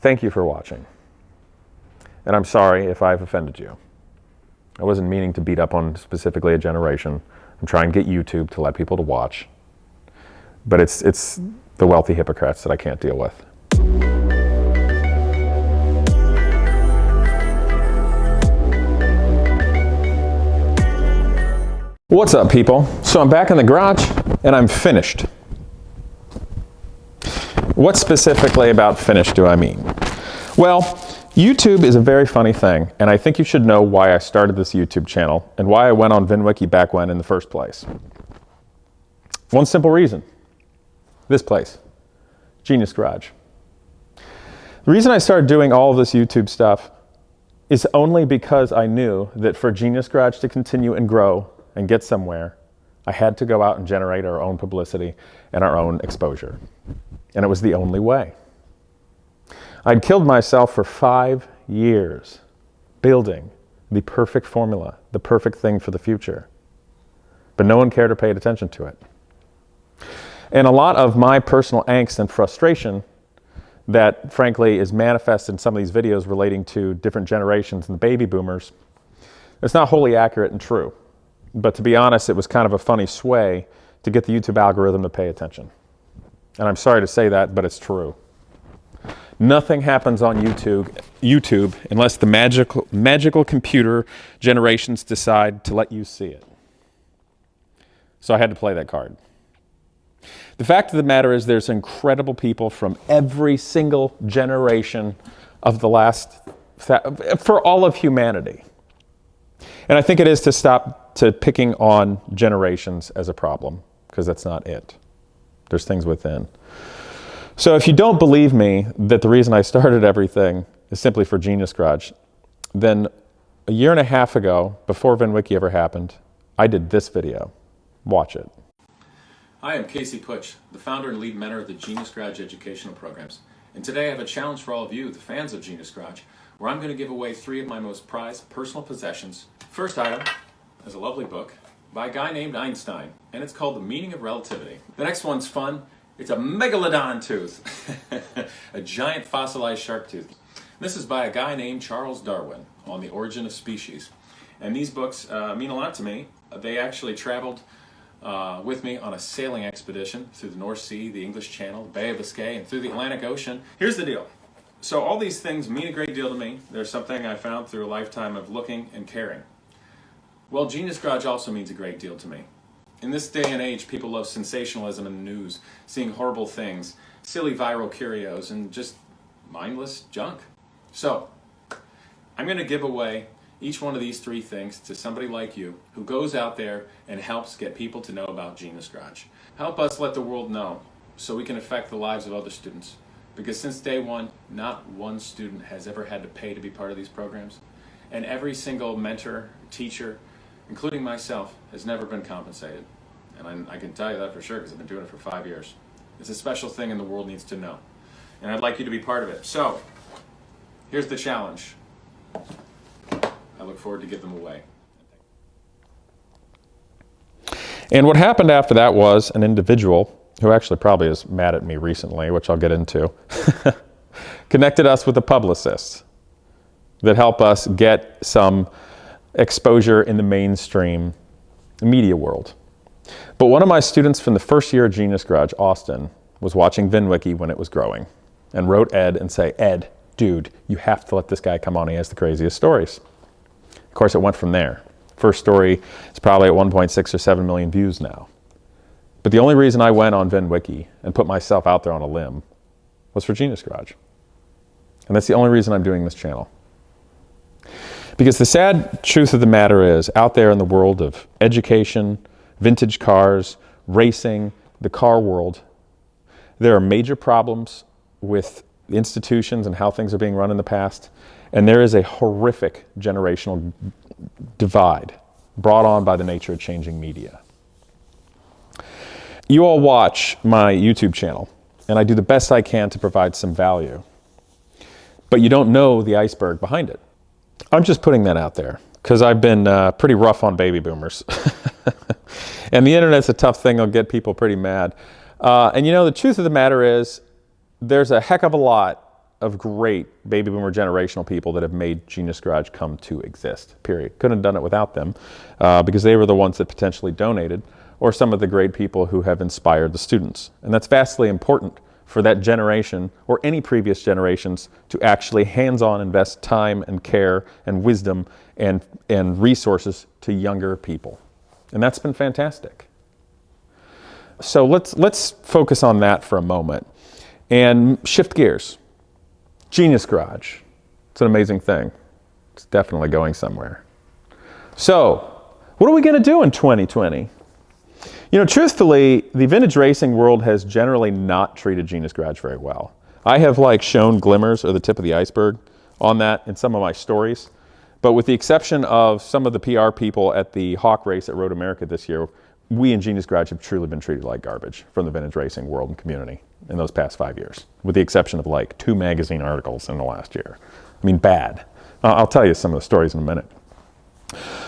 Thank you for watching. And I'm sorry if I've offended you. I wasn't meaning to beat up on specifically a generation. I'm trying to get YouTube to let people to watch. But it's the wealthy hypocrites that I can't deal with. What's up, people? So I'm back in the garage and I'm finished. What specifically about finished do I mean? Well, YouTube is a very funny thing, and I think you should know why I started this YouTube channel and why I went on VinWiki back when in the first place. One simple reason. This place, Genius Garage. The reason I started doing all of this YouTube stuff is only because I knew that for Genius Garage to continue and grow and get somewhere, I had to go out and generate our own publicity and our own exposure. And it was the only way. I'd killed myself for 5 years building the perfect formula, the perfect thing for the future. But no one cared or paid attention to it. And a lot of my personal angst and frustration that frankly is manifested in some of these videos relating to different generations and the baby boomers, it's not wholly accurate and true. But to be honest, it was kind of a funny sway to get the YouTube algorithm to pay attention. And I'm sorry to say that, but it's true. Nothing happens on YouTube unless the magical computer generations decide to let you see it. So I had to play that card. The fact of the matter is there's incredible people from every single generation of the last, for all of humanity. And I think it is to stop picking on generations as a problem, because that's not it. There's things within. So if you don't believe me that the reason I started everything is simply for Genius Garage, then a year and a half ago, before VinWiki ever happened, I did this video. Watch it. Hi, I'm Casey Putsch, the founder and lead mentor of the Genius Garage educational programs. And today I have a challenge for all of you, the fans of Genius Garage, where I'm going to give away 3 of my most prized personal possessions. First item is a lovely book by a guy named Einstein, and it's called The Meaning of Relativity. The next one's fun. It's a megalodon tooth, a giant fossilized shark tooth. This is by a guy named Charles Darwin on the origin of species. And these books mean a lot to me. They actually traveled with me on a sailing expedition through the North Sea, the English Channel, the Bay of Biscay, and through the Atlantic Ocean. Here's the deal. So all these things mean a great deal to me. They're something I found through a lifetime of looking and caring. Well, Genius Garage also means a great deal to me. In this day and age, people love sensationalism in the news, seeing horrible things, silly viral curios, and just mindless junk. So, I'm going to give away each one of these 3 things to somebody like you who goes out there and helps get people to know about Genius Garage. Help us let the world know so we can affect the lives of other students. Because since day one, not one student has ever had to pay to be part of these programs. And every single mentor, teacher, including myself, has never been compensated. And I can tell you that for sure because I've been doing it for 5 years. It's a special thing and the world needs to know. And I'd like you to be part of it. So, here's the challenge. I look forward to give them away. And what happened after that was an individual, who actually probably is mad at me recently, which I'll get into, connected us with a publicist that help us get some exposure in the mainstream media world. But one of my students from the first year of Genius Garage, Austin, was watching VinWiki when it was growing and wrote Ed and say, Ed, dude, you have to let this guy come on. He has the craziest stories. Of course, it went from there. First story is probably at 1.6 or 7 million views now. But the only reason I went on VinWiki and put myself out there on a limb was for Genius Garage. And that's the only reason I'm doing this channel. Because the sad truth of the matter is, out there in the world of education, vintage cars, racing, the car world, there are major problems with the institutions and how things are being run in the past. And there is a horrific generational divide brought on by the nature of changing media. You all watch my YouTube channel, and I do the best I can to provide some value. But you don't know the iceberg behind it. I'm just putting that out there because I've been pretty rough on baby boomers. And the internet's a tough thing. It'll get people pretty mad. And you know, the truth of the matter is there's a heck of a lot of great baby boomer generational people that have made Genius Garage come to exist, period. Couldn't have done it without them because they were the ones that potentially donated, or some of the great people who have inspired the students. And that's vastly important for that generation or any previous generations to actually hands-on invest time and care and wisdom and resources to younger people. And that's been fantastic. So let's focus on that for a moment and shift gears. Genius Garage. It's an amazing thing. It's definitely going somewhere. So, what are we going to do in 2020? You know, truthfully, the vintage racing world has generally not treated Genius Garage very well. I have shown glimmers or the tip of the iceberg on that in some of my stories. But with the exception of some of the PR people at the Hawk race at Road America this year, we in Genius Garage have truly been treated like garbage from the vintage racing world and community in those past 5 years, with the exception of 2 magazine articles in the last year. I mean, bad. I'll tell you some of the stories in a minute.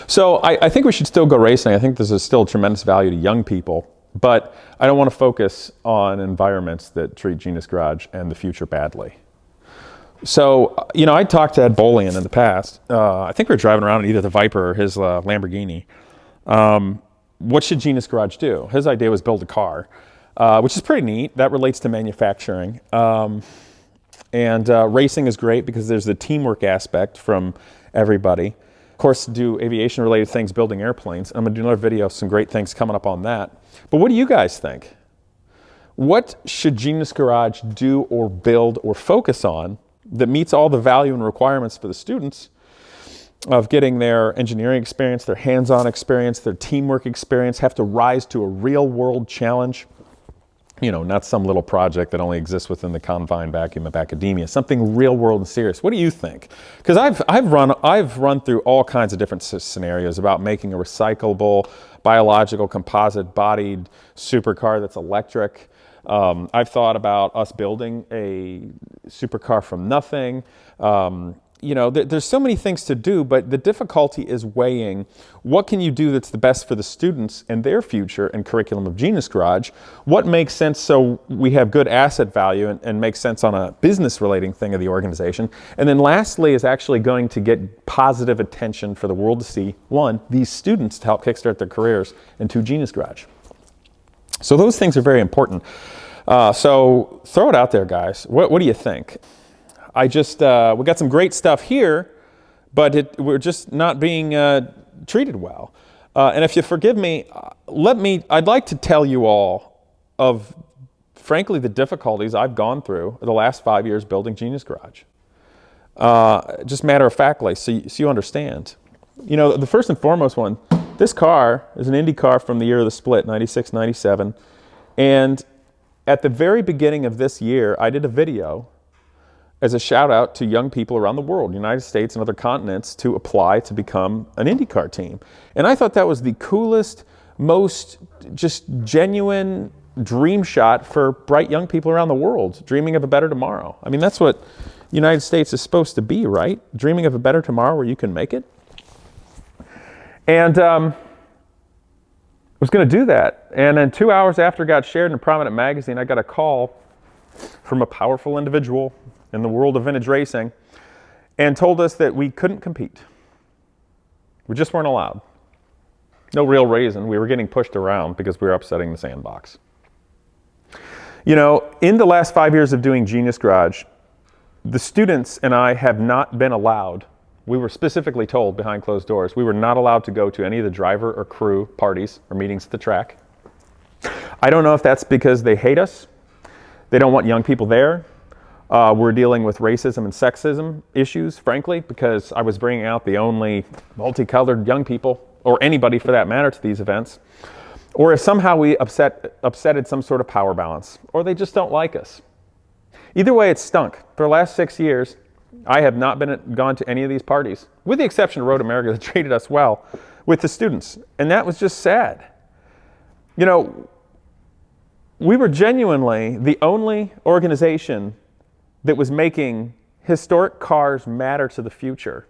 So I think we should still go racing. I think this is still tremendous value to young people, but I don't want to focus on environments that treat Genius Garage and the future badly. So, you know, I talked to Ed Bolian in the past. I think we were driving around in either the Viper or his Lamborghini. What should Genius Garage do? His idea was build a car, which is pretty neat. That relates to manufacturing. And racing is great because there's the teamwork aspect from everybody. Of course, do aviation-related things, building airplanes. I'm going to do another video, some great things coming up on that. But what do you guys think? What should Genius Garage do or build or focus on that meets all the value and requirements for the students of getting their engineering experience, their hands-on experience, their teamwork experience, have to rise to a real-world challenge? You know, not some little project that only exists within the confined vacuum of academia, something real world and serious. What do you think? Because I've run through all kinds of different scenarios about making a recyclable, biological, composite-bodied supercar that's electric. I've thought about us building a supercar from nothing. You know, there's so many things to do, but the difficulty is weighing what can you do that's the best for the students and their future and curriculum of Genius Garage, what makes sense so we have good asset value and makes sense on a business relating thing of the organization, and then lastly is actually going to get positive attention for the world to see, one, these students to help kickstart their careers, and two, Genius Garage. So those things are very important. So throw it out there, guys. What do you think? We got some great stuff here, but we're just not being treated well. And if you forgive me, I'd like to tell you all of, frankly, the difficulties I've gone through the last 5 years building Genius Garage. Just matter of factly, so you understand. You know, the first and foremost one, this car is an Indy car from the year of the split, 96, 97. And at the very beginning of this year, I did a video as a shout out to young people around the world, United States and other continents, to apply to become an IndyCar team. And I thought that was the coolest, most just genuine dream shot for bright young people around the world, dreaming of a better tomorrow. I mean, that's what United States is supposed to be, right? Dreaming of a better tomorrow where you can make it. And I was going to do that. And then 2 hours after it got shared in a prominent magazine, I got a call from a powerful individual in the world of vintage racing and told us that we couldn't compete. We just weren't allowed. No real reason. We were getting pushed around because we were upsetting the sandbox. You know, in the last 5 years of doing Genius Garage, the students and I have not been allowed, we were specifically told behind closed doors, we were not allowed to go to any of the driver or crew parties or meetings at the track. I don't know if that's because they hate us, they don't want young people there. We're dealing with racism and sexism issues, frankly, because I was bringing out the only multicolored young people, or anybody for that matter, to these events. Or if somehow we upsetted some sort of power balance, or they just don't like us. Either way, it stunk. For the last 6 years, I have not gone to any of these parties, with the exception of Road America that treated us well, with the students. And that was just sad. You know, we were genuinely the only organization that was making historic cars matter to the future,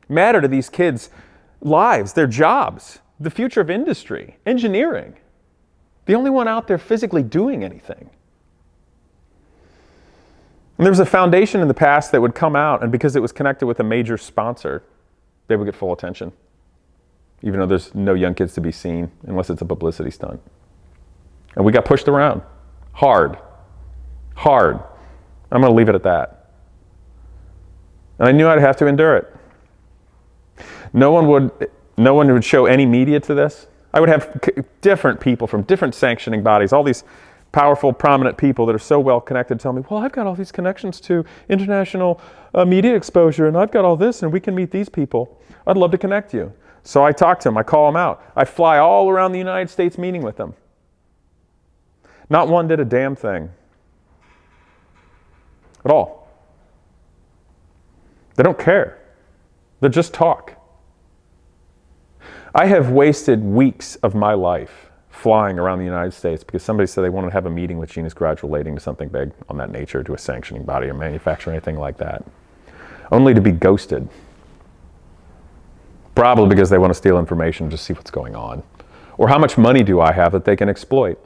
matter to these kids' lives, their jobs, the future of industry, engineering. The only one out there physically doing anything. And there was a foundation in the past that would come out, and because it was connected with a major sponsor, they would get full attention, even though there's no young kids to be seen unless it's a publicity stunt. And we got pushed around hard. I'm going to leave it at that. And I knew I'd have to endure it. No one would show any media to this. I would have different people from different sanctioning bodies, all these powerful, prominent people that are so well connected tell me, well, I've got all these connections to international media exposure, and I've got all this, and we can meet these people. I'd love to connect you. So I talk to them, I call them out. I fly all around the United States meeting with them. Not one did a damn thing at all. They don't care. They just talk. I have wasted weeks of my life flying around the United States because somebody said they wanted to have a meeting with Genius Garage relating to something big on that nature, to a sanctioning body or manufacturer, anything like that, only to be ghosted. Probably because they want to steal information to see what's going on. Or how much money do I have that they can exploit?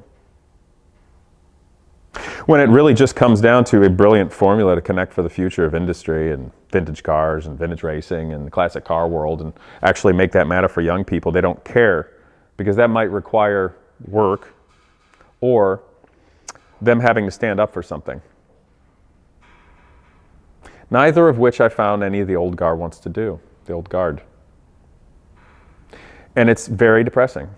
When it really just comes down to a brilliant formula to connect for the future of industry and vintage cars and vintage racing and the classic car world and actually make that matter for young people, they don't care because that might require work or them having to stand up for something. Neither of which I found any of the old guard wants to do, the old guard. And it's very depressing.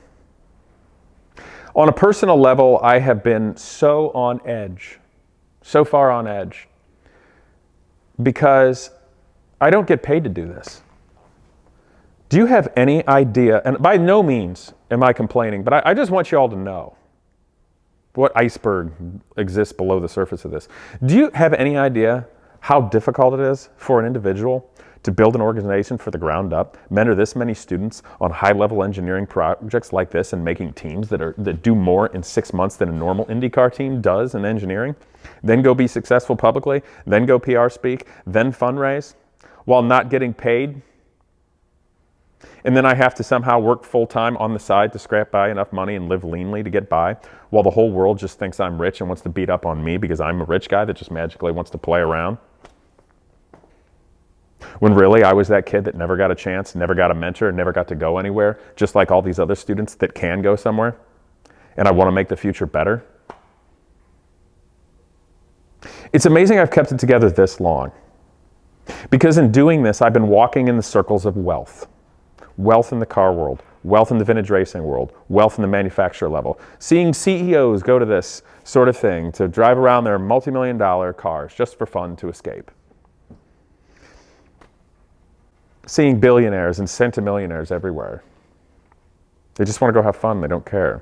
On a personal level, I have been so on edge, so far on edge, because I don't get paid to do this. Do you have any idea, and by no means am I complaining, but I just want you all to know what iceberg exists below the surface of this. Do you have any idea how difficult it is for an individual to build an organization for the ground up, mentor this many students on high-level engineering projects like this and making teams that do more in 6 months than a normal IndyCar team does in engineering, then go be successful publicly, then go PR speak, then fundraise, while not getting paid? And then I have to somehow work full-time on the side to scrap by enough money and live leanly to get by, while the whole world just thinks I'm rich and wants to beat up on me because I'm a rich guy that just magically wants to play around. When really I was that kid that never got a chance, never got a mentor, never got to go anywhere, just like all these other students that can go somewhere, and I want to make the future better. It's amazing I've kept it together this long, because in doing this, I've been walking in the circles of wealth. Wealth in the car world, wealth in the vintage racing world, wealth in the manufacturer level. Seeing CEOs go to this sort of thing to drive around their multi-million-dollar cars just for fun to escape. Seeing billionaires and centimillionaires everywhere. They just want to go have fun, they don't care.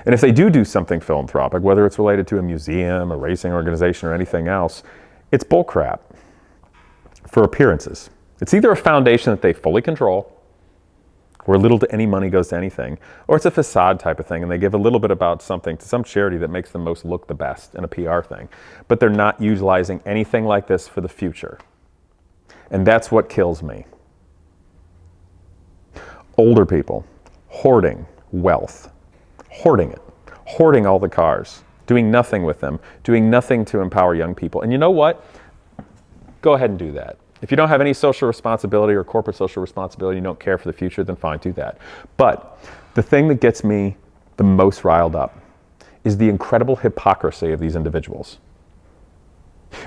And if they do something philanthropic, whether it's related to a museum, a racing organization, or anything else, it's bullcrap for appearances. It's either a foundation that they fully control, where little to any money goes to anything, or it's a facade type of thing, and they give a little bit about something to some charity that makes them most look the best in a PR thing. But they're not utilizing anything like this for the future. And that's what kills me. Older people hoarding wealth, hoarding it, hoarding all the cars, doing nothing with them, doing nothing to empower young people. And you know what? Go ahead and do that. If you don't have any social responsibility or corporate social responsibility, you don't care for the future, then fine, do that. But the thing that gets me the most riled up is the incredible hypocrisy of these individuals.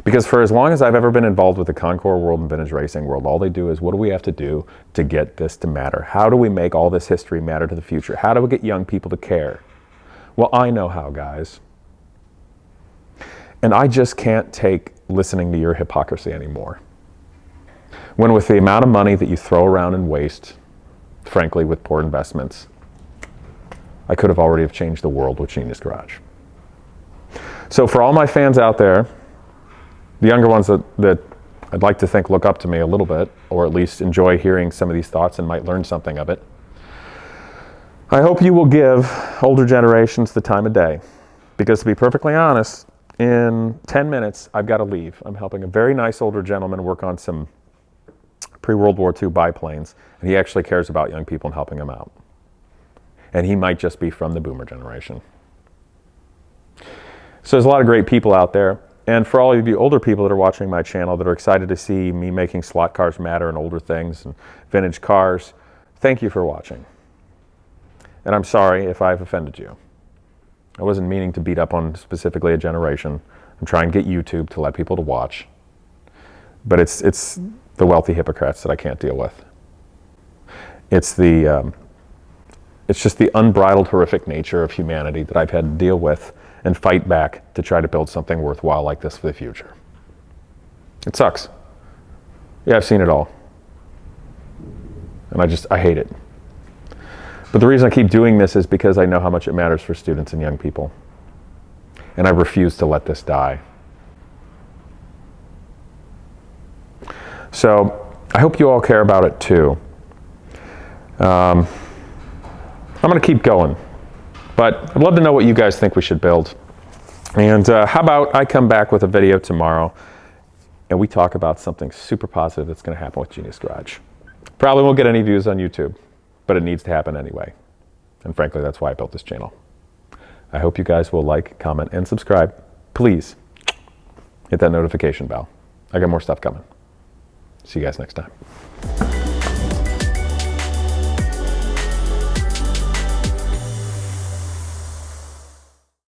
Because for as long as I've ever been involved with the Concours world and vintage racing world, all they do is, what do we have to do to get this to matter? How do we make all this history matter to the future? How do we get young people to care? Well, I know how, guys. And I just can't take listening to your hypocrisy anymore. When with the amount of money that you throw around and waste, frankly, with poor investments, I could have already have changed the world with Genius Garage. So for all my fans out there, the younger ones that I'd like to think look up to me a little bit, or at least enjoy hearing some of these thoughts and might learn something of it, I hope you will give older generations the time of day. Because to be perfectly honest, in 10 minutes, I've got to leave. I'm helping a very nice older gentleman work on some pre-World War II biplanes, and he actually cares about young people and helping them out. And he might just be from the boomer generation. So there's a lot of great people out there. And for all of you older people that are watching my channel that are excited to see me making slot cars matter and older things and vintage cars, thank you for watching. And I'm sorry if I've offended you. I wasn't meaning to beat up on specifically a generation. I'm trying to get YouTube to let people to watch. But it's the wealthy hypocrites that I can't deal with. It's just the unbridled, horrific nature of humanity that I've had to deal with and fight back to try to build something worthwhile like this for the future. It sucks. Yeah, I've seen it all. And I hate it. But the reason I keep doing this is because I know how much it matters for students and young people. And I refuse to let this die. So I hope you all care about it too. I'm going to keep going. But I'd love to know what you guys think we should build. And how about I come back with a video tomorrow and we talk about something super positive that's going to happen with Genius Garage. Probably won't get any views on YouTube, but it needs to happen anyway. And frankly, that's why I built this channel. I hope you guys will like, comment, and subscribe. Please hit that notification bell. I got more stuff coming. See you guys next time.